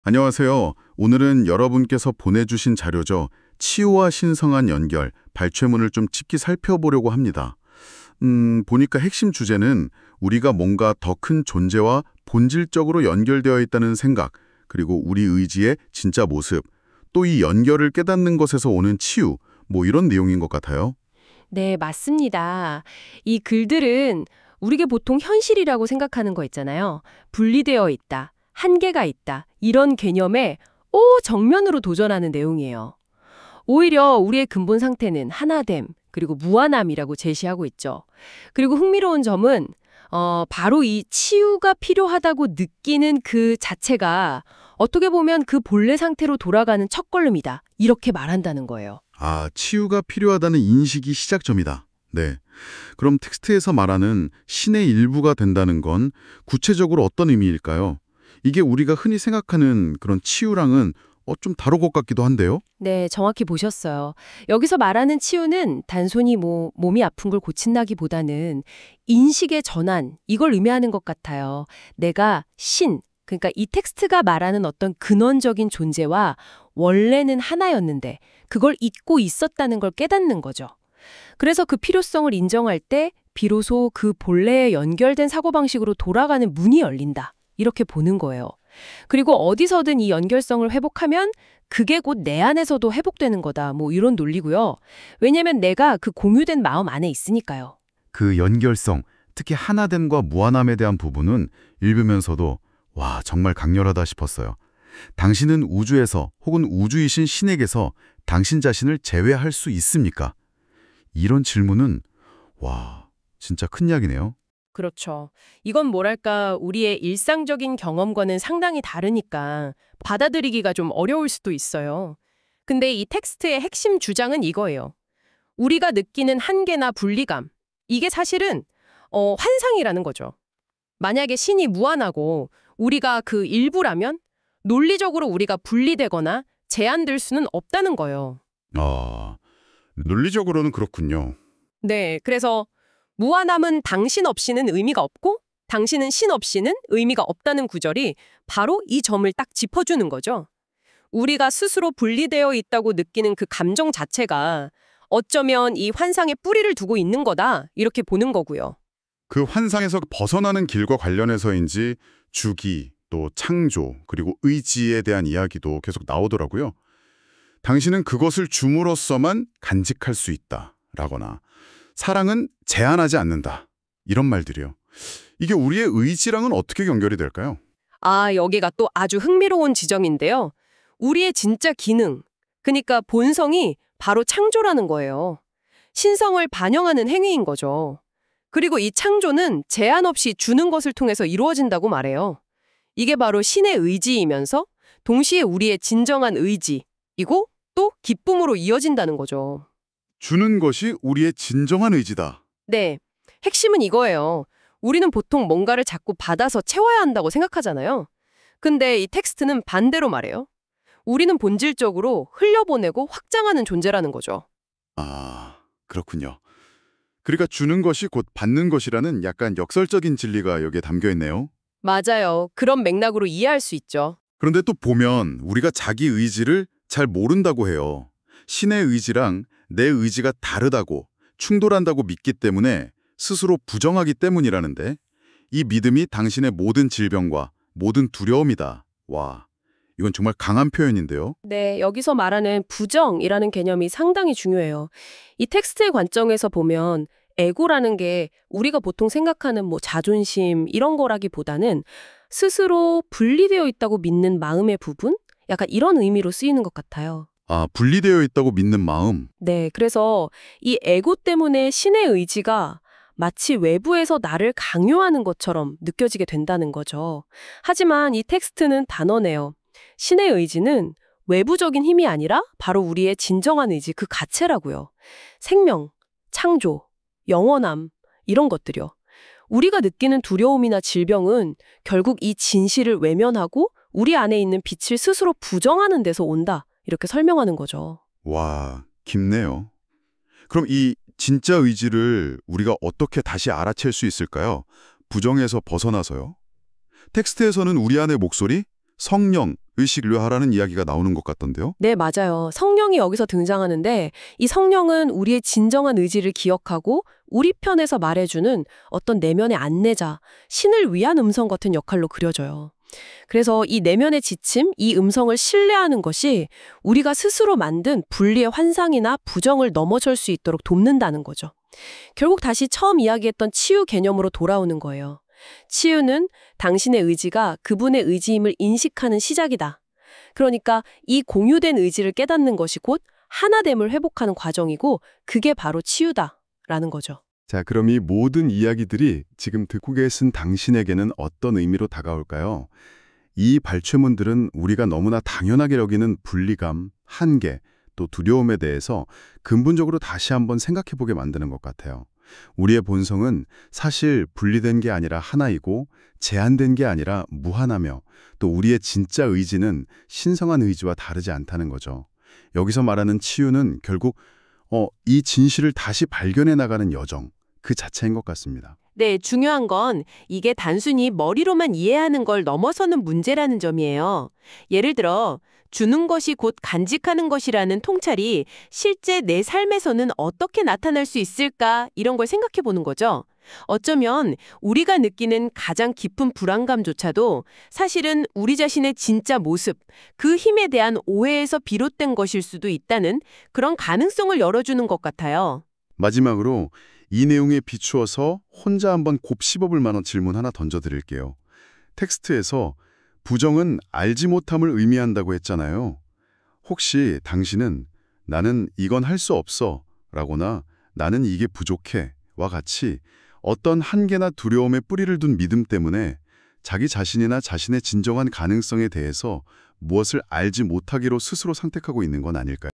안녕하세요. 오늘은 여러분께서 보내주신 자료죠. 치유와 신성한 연결, 발췌문을 좀 깊이 살펴보려고 합니다. 보니까 핵심 주제는 우리가 뭔가 더 큰 존재와 본질적으로 연결되어 있다는 생각, 그리고 우리 의지의 진짜 모습, 또 이 연결을 깨닫는 것에서 오는 치유, 뭐 이런 내용인 것 같아요. 네, 맞습니다. 이 글들은 우리가 보통 현실이라고 생각하는 거 있잖아요. 분리되어 있다, 한계가 있다, 이런 개념에 정면으로 도전하는 내용이에요. 오히려 우리의 근본 상태는 하나됨, 그리고 무한함이라고 제시하고 있죠. 그리고 흥미로운 점은 바로 이 치유가 필요하다고 느끼는 그 자체가 어떻게 보면 그 본래 상태로 돌아가는 첫걸음이다. 이렇게 말한다는 거예요. 아, 치유가 필요하다는 인식이 시작점이다. 네. 그럼 텍스트에서 말하는 신의 일부가 된다는 건 구체적으로 어떤 의미일까요? 이게 우리가 흔히 생각하는 그런 치유랑은 좀 다른 것 같기도 한데요? 네, 정확히 보셨어요. 여기서 말하는 치유는 단순히 몸이 아픈 걸 고친다기보다는 인식의 전환, 이걸 의미하는 것 같아요. 내가 그러니까 이 텍스트가 말하는 어떤 근원적인 존재와 원래는 하나였는데 그걸 잊고 있었다는 걸 깨닫는 거죠. 그래서 그 필요성을 인정할 때 비로소 그 본래에 연결된 사고방식으로 돌아가는 문이 열린다. 이렇게 보는 거예요. 그리고 어디서든 이 연결성을 회복하면 그게 곧 내 안에서도 회복되는 거다. 뭐 이런 논리고요. 왜냐면 내가 그 공유된 마음 안에 있으니까요. 그 연결성, 특히 하나됨과 무한함에 대한 부분은 읽으면서도 와, 정말 강렬하다 싶었어요. 당신은 우주에서 혹은 우주이신 신에게서 당신 자신을 제외할 수 있습니까? 이런 질문은 와, 진짜 큰 이야기네요. 그렇죠. 이건 뭐랄까 우리의 일상적인 경험과는 상당히 다르니까 받아들이기가 좀 어려울 수도 있어요. 근데 이 텍스트의 핵심 주장은 이거예요. 우리가 느끼는 한계나 분리감, 이게 사실은 환상이라는 거죠. 만약에 신이 무한하고 우리가 그 일부라면 논리적으로 우리가 분리되거나 제한될 수는 없다는 거예요. 아, 논리적으로는 그렇군요. 네, 그래서 무한함은 당신 없이는 의미가 없고 당신은 신 없이는 의미가 없다는 구절이 바로 이 점을 딱 짚어주는 거죠. 우리가 스스로 분리되어 있다고 느끼는 그 감정 자체가 어쩌면 이 환상에 뿌리를 두고 있는 거다, 이렇게 보는 거고요. 그 환상에서 벗어나는 길과 관련해서인지 주기, 또 창조, 그리고 의지에 대한 이야기도 계속 나오더라고요. 당신은 그것을 줌으로써만 간직할 수 있다. 라거나 사랑은 제한하지 않는다. 이런 말들이요. 이게 우리의 의지랑은 어떻게 연결이 될까요? 아, 여기가 또 아주 흥미로운 지점인데요. 우리의 진짜 기능, 그러니까 본성이 바로 창조라는 거예요. 신성을 반영하는 행위인 거죠. 그리고 이 창조는 제한 없이 주는 것을 통해서 이루어진다고 말해요. 이게 바로 신의 의지이면서 동시에 우리의 진정한 의지이고 또 기쁨으로 이어진다는 거죠. 주는 것이 우리의 진정한 의지다. 네, 핵심은 이거예요. 우리는 보통 뭔가를 자꾸 받아서 채워야 한다고 생각하잖아요. 근데 이 텍스트는 반대로 말해요. 우리는 본질적으로 흘려보내고 확장하는 존재라는 거죠. 아, 그렇군요. 그러니까 주는 것이 곧 받는 것이라는 약간 역설적인 진리가 여기에 담겨 있네요. 맞아요. 그런 맥락으로 이해할 수 있죠. 그런데 또 보면 우리가 자기 의지를 잘 모른다고 해요. 신의 의지랑 내 의지가 다르다고, 충돌한다고 믿기 때문에 스스로 부정하기 때문이라는데 이 믿음이 당신의 모든 질병과 모든 두려움이다. 와, 이건 정말 강한 표현인데요. 네, 여기서 말하는 부정이라는 개념이 상당히 중요해요. 이 텍스트의 관점에서 보면 에고라는 게 우리가 보통 생각하는 자존심 이런 거라기보다는 스스로 분리되어 있다고 믿는 마음의 부분? 약간 이런 의미로 쓰이는 것 같아요. 아, 분리되어 있다고 믿는 마음. 네, 그래서 이 에고 때문에 신의 의지가 마치 외부에서 나를 강요하는 것처럼 느껴지게 된다는 거죠. 하지만 이 텍스트는 단언해요. 신의 의지는 외부적인 힘이 아니라 바로 우리의 진정한 의지 그 가체라고요. 생명, 창조, 영원함 이런 것들이요. 우리가 느끼는 두려움이나 질병은 결국 이 진실을 외면하고 우리 안에 있는 빛을 스스로 부정하는 데서 온다. 이렇게 설명하는 거죠. 와, 깊네요. 그럼 이 진짜 의지를 우리가 어떻게 다시 알아챌 수 있을까요? 부정에서 벗어나서요. 텍스트에서는 우리 안의 목소리, 성령, 의식료하라는 이야기가 나오는 것 같던데요. 네, 맞아요. 성령이 여기서 등장하는데 이 성령은 우리의 진정한 의지를 기억하고 우리 편에서 말해주는 어떤 내면의 안내자, 신을 위한 음성 같은 역할로 그려져요. 그래서 이 내면의 지침, 이 음성을 신뢰하는 것이 우리가 스스로 만든 분리의 환상이나 부정을 넘어설 수 있도록 돕는다는 거죠. 결국 다시 처음 이야기했던 치유 개념으로 돌아오는 거예요. 치유는 당신의 의지가 그분의 의지임을 인식하는 시작이다. 그러니까 이 공유된 의지를 깨닫는 것이 곧 하나됨을 회복하는 과정이고 그게 바로 치유다라는 거죠. 자, 그럼 이 모든 이야기들이 지금 듣고 계신 당신에게는 어떤 의미로 다가올까요? 이 발췌문들은 우리가 너무나 당연하게 여기는 분리감, 한계, 또 두려움에 대해서 근본적으로 다시 한번 생각해보게 만드는 것 같아요. 우리의 본성은 사실 분리된 게 아니라 하나이고 제한된 게 아니라 무한하며 또 우리의 진짜 의지는 신성한 의지와 다르지 않다는 거죠. 여기서 말하는 치유는 결국 이 진실을 다시 발견해 나가는 여정, 그 자체인 것 같습니다. 네, 중요한 건 이게 단순히 머리로만 이해하는 걸 넘어서는 문제라는 점이에요. 예를 들어 주는 것이 곧 간직하는 것이라는 통찰이 실제 내 삶에서는 어떻게 나타날 수 있을까 이런 걸 생각해 보는 거죠. 어쩌면 우리가 느끼는 가장 깊은 불안감조차도 사실은 우리 자신의 진짜 모습, 그 힘에 대한 오해에서 비롯된 것일 수도 있다는 그런 가능성을 열어주는 것 같아요. 마지막으로 이 내용에 비추어서 혼자 한번 곱씹어볼 만한 질문 하나 던져드릴게요. 텍스트에서 부정은 알지 못함을 의미한다고 했잖아요. 혹시 당신은 나는 이건 할 수 없어 라거나 나는 이게 부족해 와 같이 어떤 한계나 두려움에 뿌리를 둔 믿음 때문에 자기 자신이나 자신의 진정한 가능성에 대해서 무엇을 알지 못하기로 스스로 선택하고 있는 건 아닐까요?